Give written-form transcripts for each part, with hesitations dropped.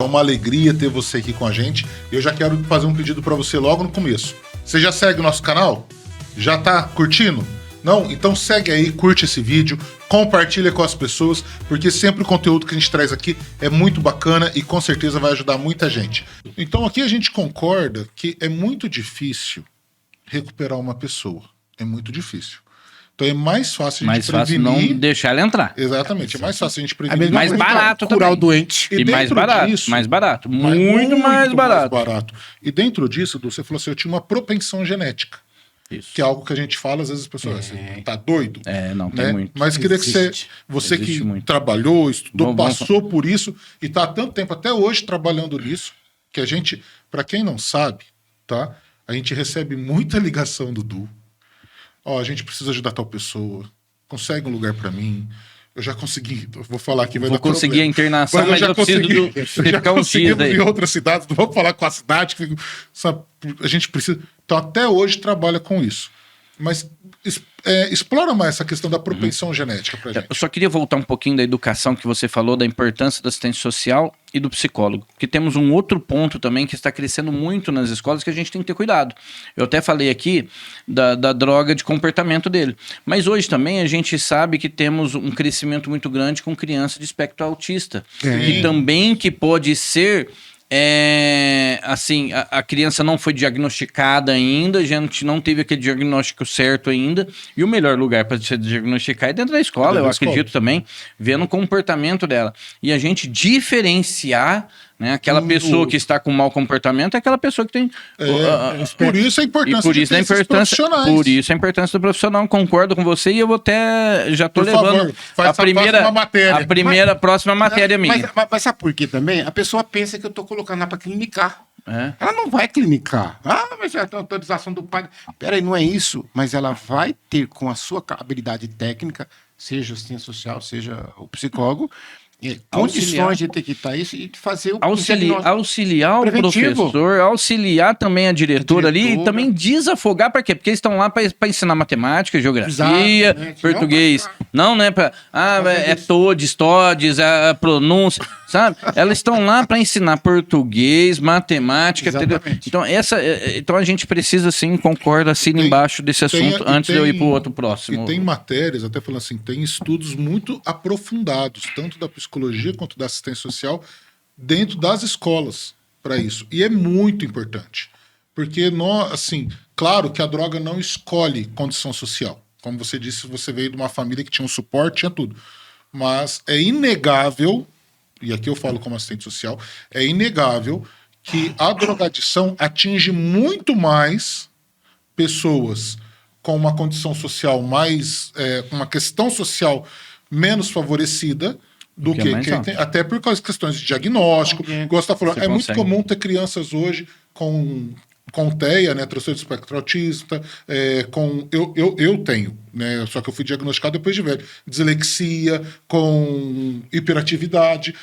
É uma alegria ter você aqui com a gente. Eu já quero fazer um pedido para você logo no começo. Você já segue o nosso canal? Já tá curtindo? Não? Então segue aí, curte esse vídeo, compartilha com as pessoas, porque sempre o conteúdo que a gente traz aqui é muito bacana e com certeza vai ajudar muita gente. Então aqui a gente concorda que é muito difícil recuperar uma pessoa. É muito difícil. Então é mais fácil a gente prevenir. Mais fácil não deixar ela entrar. Exatamente, é mais fácil a gente prevenir. Mais barato curar também. o doente. E mais barato, disso, mais barato. Muito mais barato. E dentro disso, você falou assim, eu tinha uma propensão genética. Isso. Que é algo que a gente fala, às vezes as pessoas assim, tá doido? Não, tem muito. Mas queria que você que muito. trabalhou, estudou, passou por isso e tá há tanto tempo, até hoje, trabalhando nisso, que a gente, para quem não sabe, tá? A gente recebe muita ligação do Du. Ó, a gente precisa ajudar tal pessoa, consegue um lugar para mim. Eu já consegui, vou falar aqui, vai dar problema. Vou conseguir a internação, mas eu preciso ficar uns dias aí. Em outras cidades, não vou falar com a cidade, sabe, a gente precisa. Então, até hoje trabalha com isso. Mas explora mais essa questão da propensão genética pra gente. Eu só queria voltar um pouquinho da educação que você falou, da importância da assistência social e do psicólogo. Porque temos um outro ponto também que está crescendo muito nas escolas que a gente tem que ter cuidado. Eu até falei aqui da droga de comportamento dele. Mas hoje também a gente sabe que temos um crescimento muito grande com criança de espectro autista. E também que pode ser... assim, a criança não foi diagnosticada ainda, a gente não teve aquele diagnóstico certo ainda, e o melhor lugar para se diagnosticar é dentro da escola, eu acredito também, vendo o comportamento dela. E a gente diferenciar, né, aquela pessoa que está com mau comportamento é aquela pessoa que tem... por isso a importância de ter esses profissionais. Por isso a importância do profissional, concordo com você, e eu vou até... Já tô levando a próxima matéria minha. Mas sabe por quê também? A pessoa pensa que eu tô colocando lá para clinicar. Ela não vai clinicar. Mas é a autorização do pai. Peraí, não é isso. Mas ela vai ter, com a sua habilidade técnica, seja assistente social, seja o psicólogo, condições de detectar isso e fazer o auxiliar o professor, auxiliar também a diretora ali e também desafogar. Para quê? Porque eles estão lá para ensinar matemática, geografia, português. Não, né? Todes, a pronúncia, sabe? Elas estão lá para ensinar português, matemática. Então a gente precisa, sim, concorda, assina embaixo desse assunto antes de eu ir para o outro próximo. E tem matérias, até falando assim, tem estudos muito aprofundados, tanto da psicologia quanto da assistência social dentro das escolas para isso. E é muito importante. Porque, assim, claro que a droga não escolhe condição social. Como você disse, você veio de uma família que tinha um suporte, tinha tudo. Mas é inegável, e aqui eu falo como assistente social, é inegável que a drogadição atinge muito mais pessoas com uma condição social mais... uma questão social menos favorecida do que quem tem, até por causa de questões de diagnóstico. Gosto de falar, muito comum ter crianças hoje com TEA, né, transtorno de espectro autista, eu tenho, né, só que eu fui diagnosticado depois de velho, dislexia, com hiperatividade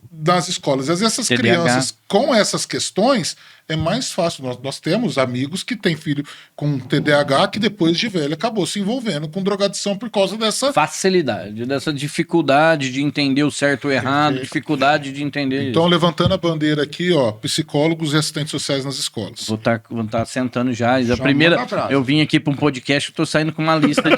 nas escolas. Às vezes essas crianças com essas questões é mais fácil. Nós temos amigos que têm filho com TDAH que depois de velho acabou se envolvendo com drogadição por causa dessa facilidade, dessa dificuldade de entender o certo ou o errado, dificuldade de entender Então, levantando a bandeira aqui, ó, psicólogos e assistentes sociais nas escolas. Vou tá sentando já. A primeira, eu vim aqui para um podcast, eu tô saindo com uma lista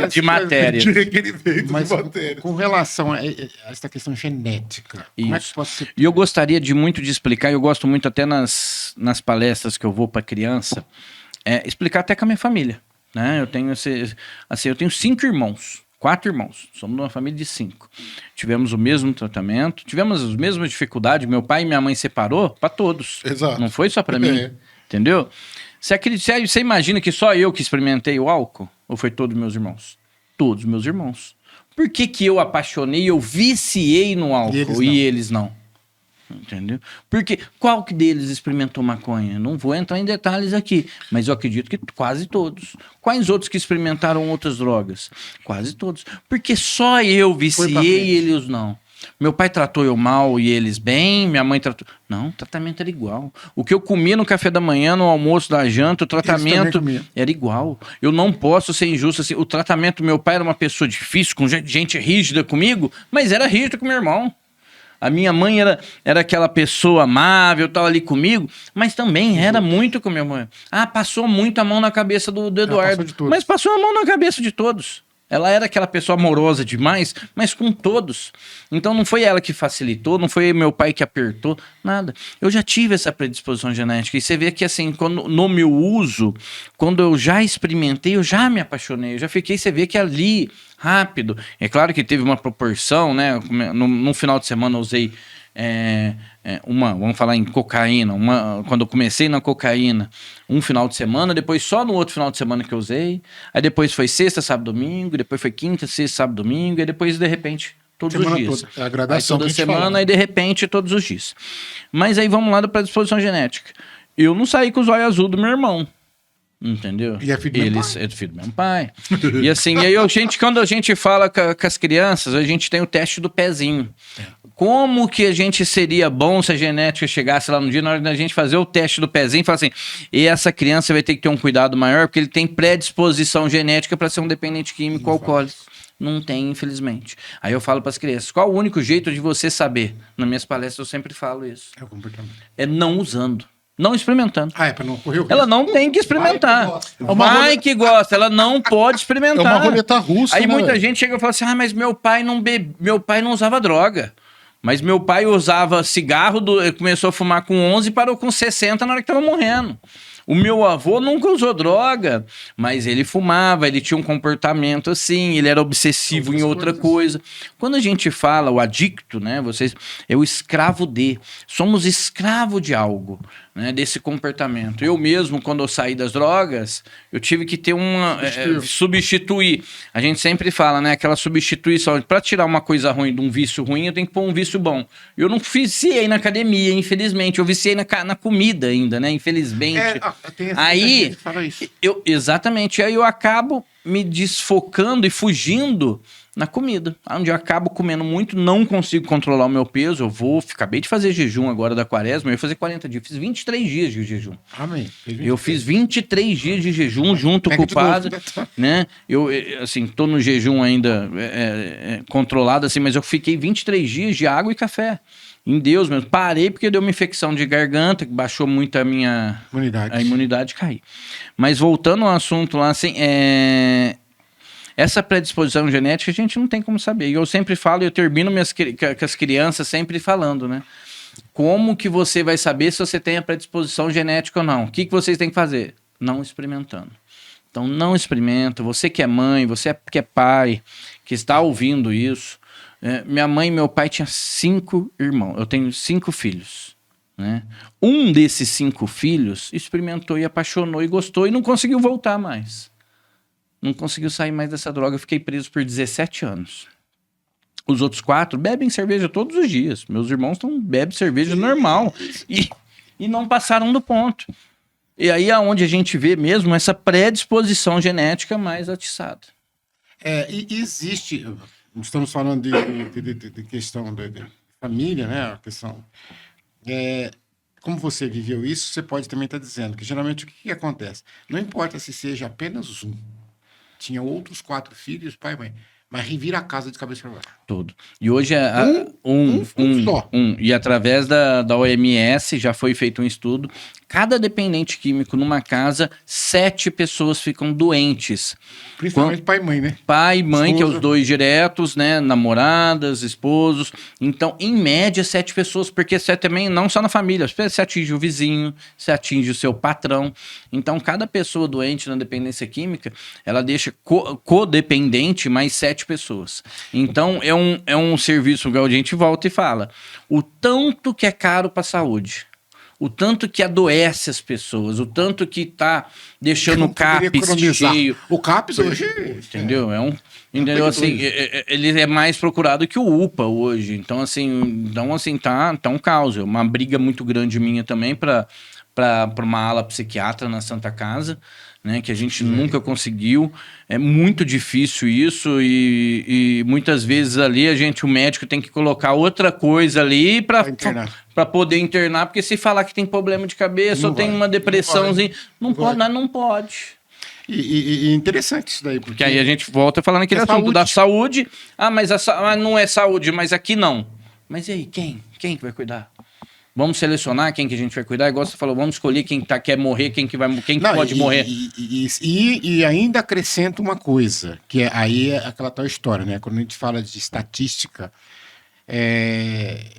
de matérias. De requerimento de matérias. Com relação a essa questão genética, como é que pode ser? E eu gostaria muito de explicar, eu gosto muito até nas palestras que eu vou para criança, explicar até com a minha família, né? Eu tenho eu tenho 5 irmãos, 4 irmãos, somos uma família de 5. Tivemos o mesmo tratamento, tivemos as mesmas dificuldades, meu pai e minha mãe separou para todos. Exato. Não foi só para mim, entendeu? Você imagina que só eu que experimentei o álcool, ou foi todos meus irmãos? Todos meus irmãos. Por que eu apaixonei, eu viciei no álcool e eles não? Entendeu? Porque qual que deles experimentou maconha? Não vou entrar em detalhes aqui, mas eu acredito que quase todos. Quais outros que experimentaram outras drogas? Quase todos. Porque só eu viciei e eles não. Meu pai tratou eu mal e eles bem, minha mãe tratou... Não, o tratamento era igual. O que eu comia no café da manhã, no almoço, na janta, o tratamento era igual. Eu não posso ser injusto assim. O tratamento, meu pai era uma pessoa difícil, com gente rígida comigo, mas era rígido com meu irmão. A minha mãe era aquela pessoa amável, tal, ali comigo, mas também era muito com minha mãe. Ah, passou muito a mão na cabeça do Eduardo. Mas passou a mão na cabeça de todos. Ela era aquela pessoa amorosa demais, mas com todos. Então não foi ela que facilitou, não foi meu pai que apertou, nada. Eu já tive essa predisposição genética. E você vê que assim, no meu uso, quando eu já experimentei, eu já me apaixonei. Eu já fiquei, você vê que ali, rápido. É claro que teve uma proporção, né? No final de semana eu usei... vamos falar em cocaína, quando eu comecei na cocaína, um final de semana, depois só no outro final de semana que eu usei, aí depois foi sexta, sábado, domingo, depois foi quinta, sexta, sábado, domingo, e depois de repente todos os dias. É a gradação aí toda semana e de repente todos os dias. Mas aí vamos lá da predisposição genética. Eu não saí com os olhos azul do meu irmão. Entendeu? E é filho do meu pai. É filho do meu pai. E assim, e aí quando a gente fala com as crianças, a gente tem o teste do pezinho. Como que a gente seria bom se a genética chegasse lá no dia, na hora da gente fazer o teste do pezinho e falar assim, e essa criança vai ter que ter um cuidado maior, porque ele tem predisposição genética para ser um dependente químico alcoólico. Não tem, infelizmente. Aí eu falo para as crianças, qual o único jeito de você saber? Nas minhas palestras eu sempre falo isso. É o comportamento. É não usando. Não experimentando. É para não correr o risco. Ela não tem que experimentar. Vai que gosta. Ela não pode experimentar. É uma roleta russa. Aí né, muita velho? gente chega e fala assim, mas meu pai não usava droga. Mas meu pai usava cigarro, começou a fumar com 11 e parou com 60 na hora que tava morrendo. O meu avô nunca usou droga, mas ele fumava, ele tinha um comportamento assim, ele era obsessivo em outra coisa. Quando a gente fala o adicto, né, é o escravo de. Somos escravo de algo, né, desse comportamento. Eu mesmo, quando eu saí das drogas, eu tive que ter substituir. A gente sempre fala, né, aquela substituição. Para tirar uma coisa ruim de um vício ruim, eu tenho que pôr um vício bom. Eu não viciei na academia, infelizmente. Eu viciei na comida ainda, né, infelizmente. Aí, exatamente, aí eu acabo me desfocando e fugindo na comida, onde eu acabo comendo muito, não consigo controlar o meu peso, acabei de fazer jejum agora da quaresma, eu ia fazer 40 dias, fiz 23 dias de jejum. Amém. Eu fiz 23 dias de jejum junto com o padre, né? Eu, assim, tô no jejum ainda controlado, assim, mas eu fiquei 23 dias de água e café. Em Deus mesmo. Parei porque deu uma infecção de garganta, que baixou muito a minha imunidade cair. Mas voltando ao assunto lá, assim, essa predisposição genética a gente não tem como saber. E eu sempre falo, eu termino com as crianças sempre falando, né? Como que você vai saber se você tem a predisposição genética ou não? O que vocês têm que fazer? Não experimentando. Então não experimenta. Você que é mãe, você que é pai, que está ouvindo isso, minha mãe e meu pai tinham 5 irmãos. Eu tenho 5 filhos. Né? Um desses 5 filhos experimentou e apaixonou e gostou e não conseguiu voltar mais. Não conseguiu sair mais dessa droga. Eu fiquei preso por 17 anos. Os outros 4 bebem cerveja todos os dias. Meus irmãos bebem cerveja normal. E não passaram do ponto. E aí é onde a gente vê mesmo essa predisposição genética mais atiçada. E existe... Estamos falando de questão de família, né? A questão. Como você viveu isso, você pode também estar dizendo que geralmente o que acontece? Não importa se seja apenas um. Tinha outros 4 filhos, pai e mãe. Mas revira a casa de cabeça para baixo. Tudo. E hoje só. E através da OMS já foi feito um estudo. Cada dependente químico numa casa, 7 pessoas ficam doentes. Principalmente pai e mãe, né? Pai e mãe, Esposa. que é os 2 diretos, né? Namoradas, esposos. Então, em média, 7 pessoas, porque você também, não só na família, você atinge o vizinho, você atinge o seu patrão. Então, cada pessoa doente na dependência química, ela deixa codependente mais 7 pessoas. Então, é um serviço que a gente volta e fala. O tanto que é caro para a saúde. O tanto que adoece as pessoas, o tanto que tá deixando o CAPES cheio. O CAPES hoje... Entendeu? Entendeu? Assim, ele é mais procurado que o UPA hoje. Então, assim, tá um caos. É uma briga muito grande minha também para uma ala psiquiatra na Santa Casa, né, que a gente nunca conseguiu. É muito difícil isso e muitas vezes ali o médico tem que colocar outra coisa ali para poder internar, porque se falar que tem problema de cabeça ou tem uma depressãozinha, não pode. E interessante isso daí. Porque aí a gente volta falando naquele assunto da saúde. Mas não é saúde, mas aqui não. Mas e aí, quem? Quem que vai cuidar? Vamos selecionar quem que a gente vai cuidar? Igual você falou, vamos escolher quem quer morrer, quem pode morrer. E ainda acrescento uma coisa, que aí é aquela tal história, né? Quando a gente fala de estatística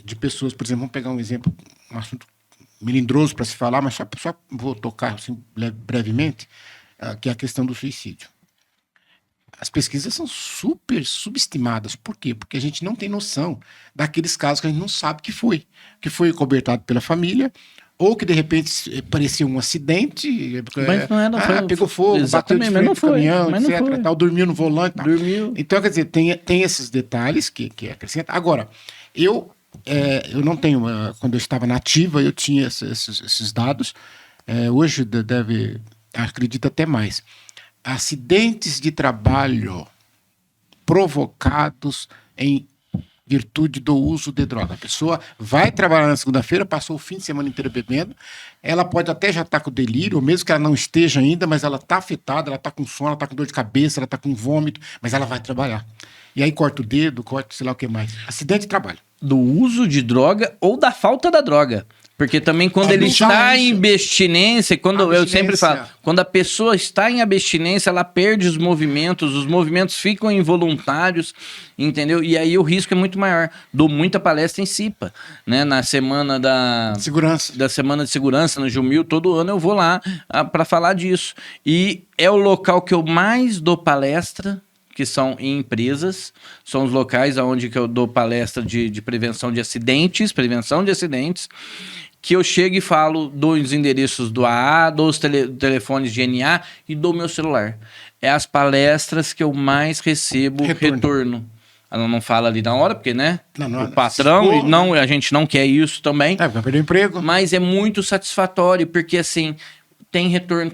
de pessoas, por exemplo, vamos pegar um exemplo, um assunto melindroso para se falar, mas só vou tocar assim, brevemente, que é a questão do suicídio. As pesquisas são super subestimadas. Por quê? Porque a gente não tem noção daqueles casos que a gente não sabe que foi cobertado pela família, ou que de repente parecia um acidente, mas não era, pegou fogo, bateu de frente no caminhão, etc. Tal, dormiu no volante. Tal. Dormiu. Então, quer dizer, tem esses detalhes que acrescentam. Agora, eu não tenho, quando eu estava na ativa, eu tinha esses dados. Hoje acredito até mais. Acidentes de trabalho provocados em virtude do uso de droga. A pessoa vai trabalhar na segunda-feira, passou o fim de semana inteiro bebendo, ela pode até já estar com delírio, ou mesmo que ela não esteja ainda, mas ela está afetada, ela está com sono, ela está com dor de cabeça, ela está com vômito, mas ela vai trabalhar. E aí corta o dedo, corta sei lá o que mais. Acidente de trabalho. Do uso de droga ou da falta da droga. Porque também quando ele está em abstinência, eu sempre falo, quando a pessoa está em abstinência, ela perde os movimentos ficam involuntários, entendeu? E aí o risco é muito maior. Dou muita palestra em CIPA, né? Na semana da Semana de Segurança, no Jumil, todo ano eu vou lá para falar disso. E é o local que eu mais dou palestra, que são em empresas, são os locais onde que eu dou palestra de prevenção de acidentes, que eu chego e falo, dou os endereços do AA, dou os telefones de NA e dou meu celular. É as palestras que eu mais recebo retorno. Ela não fala ali na hora, porque, né? O patrão, a gente não quer isso também. Vai perder o emprego. Mas é muito satisfatório, porque assim, tem retorno,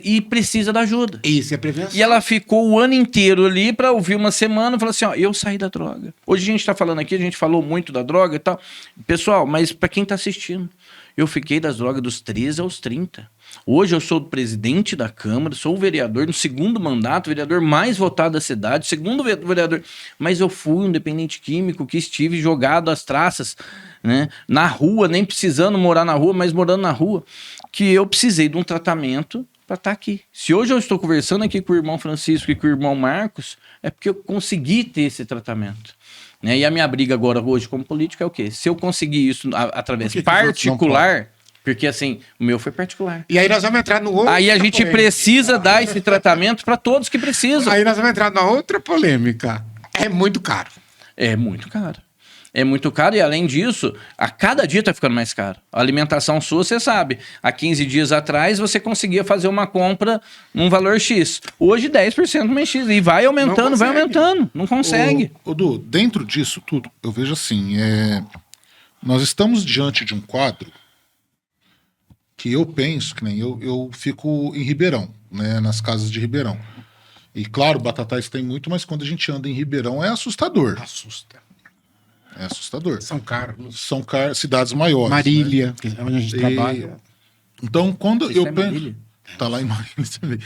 e precisa da ajuda. Isso é prevenção. E ela ficou o ano inteiro ali para ouvir uma semana e falou assim, ó, eu saí da droga. Hoje a gente tá falando aqui, a gente falou muito da droga e tal. Pessoal, mas para quem tá assistindo, eu fiquei das drogas dos 13 aos 30. Hoje eu sou o presidente da Câmara, sou o vereador no segundo mandato, vereador mais votado da cidade, segundo vereador. Mas eu fui um dependente químico que estive jogado às traças, né, na rua, nem precisando morar na rua, mas morando na rua, que eu precisei de um tratamento para estar aqui. Se hoje eu estou conversando aqui com o irmão Francisco e com o irmão Marcos, é porque eu consegui ter esse tratamento. Né? E a minha briga agora, hoje, como político, é o quê? Se eu conseguir isso através particular, porque assim, o meu foi particular. E aí nós vamos entrar no outro. Aí a gente precisa dar esse tratamento para todos que precisam. Aí nós vamos entrar na outra polêmica. É muito caro. É muito caro. É muito caro e, além disso, a cada dia tá ficando mais caro. A alimentação sua, você sabe, há 15 dias atrás você conseguia fazer uma compra num valor X. Hoje 10% mais X. E vai aumentando, Não consegue. Du, dentro disso tudo, eu vejo assim, nós estamos diante de um quadro que eu penso, que nem eu fico em Ribeirão, né, nas casas de Ribeirão. E claro, Batatais tem muito, mas quando a gente anda em Ribeirão é assustador. Assusta. É assustador. São Carlos. São cidades maiores. Marília, né? Que é onde a gente trabalha. Então, quando Isso eu penso. Marília? Tá lá em Marília também.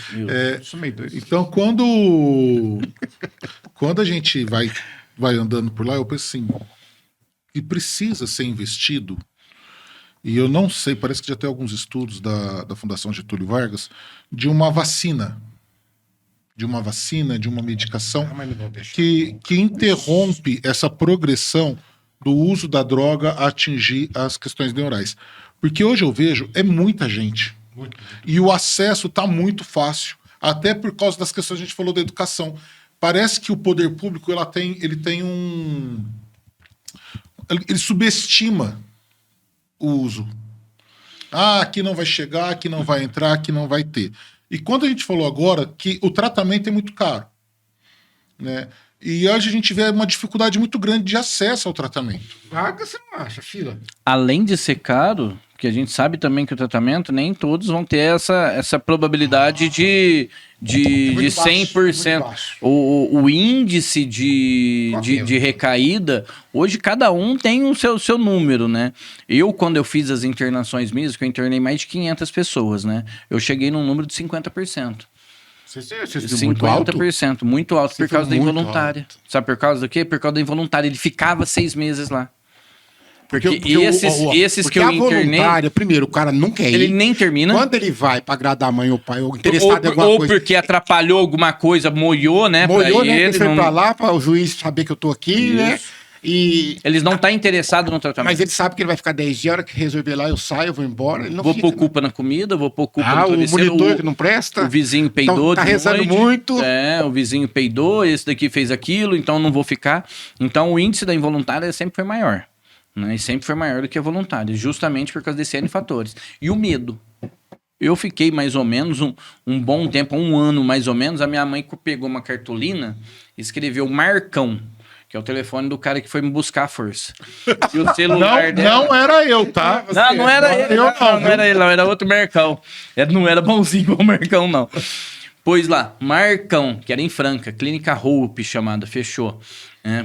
Sou meio doido. Então, quando a gente vai andando por lá, eu penso assim, que precisa ser investido, e eu não sei, parece que já tem alguns estudos da Fundação Getúlio Vargas, de uma vacina, de uma medicação que interrompe essa progressão do uso da droga a atingir as questões neurais. Porque hoje eu vejo, é muita gente. E o acesso está muito fácil, até por causa das questões que a gente falou da educação. Parece que o poder público ele subestima o uso. Aqui não vai chegar, aqui não vai entrar, aqui não vai ter. E quando a gente falou agora que o tratamento é muito caro, né? E hoje a gente vê uma dificuldade muito grande de acesso ao tratamento. Vaga você não acha, fila? Além de ser caro, porque a gente sabe também que o tratamento, nem todos vão ter essa probabilidade de 100%. O índice de recaída, hoje cada um tem o seu número, né? Quando eu fiz as internações minhas, que eu internei mais de 500 pessoas, né? Eu cheguei num número de 50%. Você 50%, muito alto por causa da involuntária. Alto. Sabe por causa do quê? Por causa da involuntária. Ele ficava 6 meses lá. esses que eu internei... Primeiro, o cara não quer ir. Ele nem termina. Quando ele vai pra agradar a mãe ou o pai, ou interessado em alguma ou coisa... Ou porque atrapalhou alguma coisa, moiou, né? Moiou, né? Ele foi não... pra lá, para o juiz saber que eu tô aqui, né? E... Eles não estão interessados no tratamento. Mas ele sabe que ele vai ficar 10 dias, a hora que resolver lá, eu saio, eu vou embora. Ele não vou fica, pôr culpa na comida, vou pôr culpa no o travesseiro. monitor que não presta. O vizinho peidou então, tá de rezando noite. muito. O vizinho peidou, esse daqui fez aquilo, então não vou ficar. Então o índice da involuntária sempre foi maior. Né? E sempre foi maior do que a voluntária, justamente por causa desse N fatores. E o medo. Eu fiquei mais ou menos um bom tempo, 1 ano mais ou menos, a minha mãe pegou uma cartolina e escreveu Marcão, que é o telefone do cara que foi me buscar à força. E o celular dela... Não era eu, tá? Não era ele. Não era ele, não. Era outro Marcão. Não era bonzinho igual o Marcão, não. Pôs lá, Marcão, que era em Franca, Clínica Hope chamada, fechou.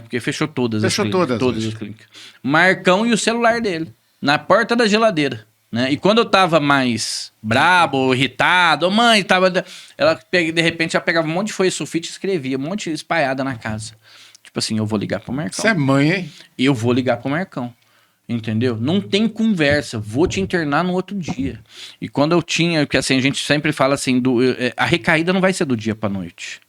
Porque fechou todas as clínicas. Todas as clínicas. Marcão e o celular dele, na porta da geladeira. Né? E quando eu tava mais brabo, irritado, mãe, ela de repente já pegava um monte de folha de sulfite e escrevia, um monte de espalhada na casa. Tipo assim, eu vou ligar pro Marcão. Você é mãe, hein? Eu vou ligar pro Marcão. Entendeu? Não tem conversa, vou te internar no outro dia. E quando eu tinha, porque assim, a gente sempre fala assim, a recaída não vai ser do dia pra noite.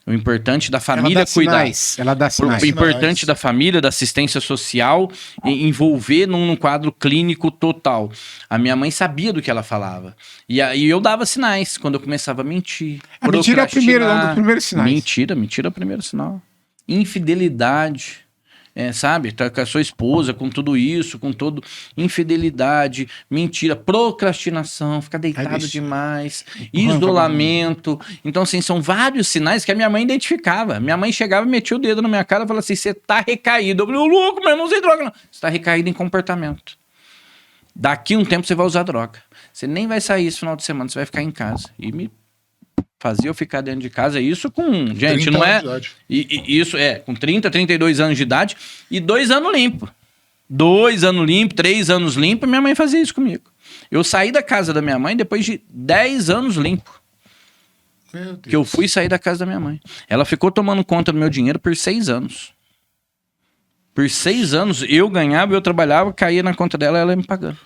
O importante da família cuidar. Ela dá sinais. O importante da família, da assistência social, envolver num quadro clínico total. A minha mãe sabia do que ela falava. E aí eu dava sinais quando eu começava a mentir. A mentira é um dos primeiros sinais. Mentira é o primeiro sinal. Infidelidade. Sabe? Tá com a sua esposa, com tudo isso, com todo... Infidelidade, mentira, procrastinação, ficar deitado demais, isolamento. Então, assim, são vários sinais que a minha mãe identificava. Minha mãe chegava, metia o dedo na minha cara e falava assim, você tá recaído. Eu falei, louco, mas eu não usei droga, não. Você tá recaído em comportamento. Daqui um tempo você vai usar droga. Você nem vai sair esse final de semana, você vai ficar em casa. E me fazia eu ficar dentro de casa, isso com... Gente, não é... Isso com 30, 32 anos de idade e 2 anos limpo. 2 anos limpo, 3 anos limpo, minha mãe fazia isso comigo. Eu saí da casa da minha mãe depois de 10 anos limpo. Meu Deus. Que eu fui sair da casa da minha mãe. Ela ficou tomando conta do meu dinheiro por 6 anos. Por 6 anos, eu ganhava, eu trabalhava, caía na conta dela, ela ia me pagando.